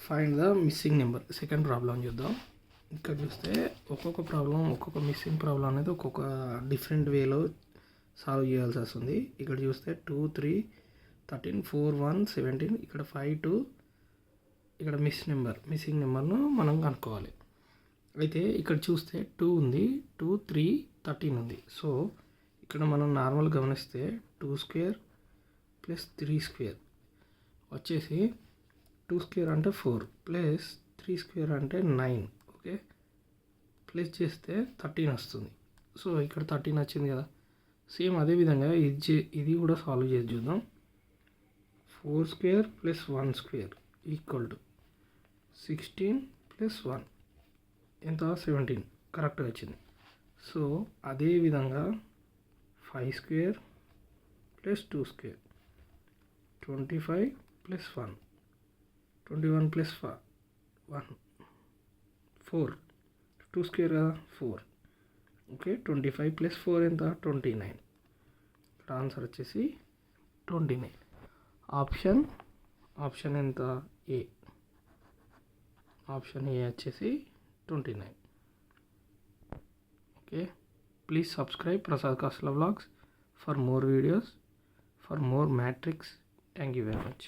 Find the missing number. Second problem చూద్దాం. ఇక్కడ చూస్తే ఒక్కొక్క ప్రాబ్లం, ఒక్కొక్క మిస్సింగ్ ప్రాబ్లం అనేది ఒక్కొక్క డిఫరెంట్ వేలో సాల్వ్ చేయాల్సి వస్తుంది. ఇక్కడ చూస్తే 2, 3, 13, 4, 1, 17, ఇక్కడ 5, 2, ఇక్కడ మిస్సింగ్ నెంబర్ను మనం కనుక్కోవాలి. అయితే ఇక్కడ చూస్తే 2 ఉంది, 2, 3, 13 ఉంది. సో ఇక్కడ మనం నార్మల్ గమనిస్తే 2 స్క్వేర్ ప్లస్ 3 స్క్వేర్ వచ్చేసి 2 స్క్వేర్ అంటే 4 ప్లస్ 3 స్క్వేర్ అంటే 9. ఓకే, ప్లస్ చేస్తే 13 వస్తుంది. సో ఇక్కడ 13 వచ్చింది కదా. సేమ్ అదేవిధంగా ఇది కూడా సాల్వ్ చేసి చూద్దాం. 4 square plus 1 square equal to 16 plus 1 ఎంత 17 కరెక్ట్గా వచ్చింది. సో అదేవిధంగా 5 square plus 2 square 25 plus 1 21 plus 1 4 2 square కదా 4. ఓకే, 25 ప్లస్ 4 ఎంత 29. ఇక్కడ ఆన్సర్ వచ్చేసి 29. ఆప్షన్ ఎంత ఏ. ఆప్షన్ ఏ వచ్చేసి 29. Okay, please subscribe Prasad Kasula vlogs for more videos, for more matrix. Thank you very much.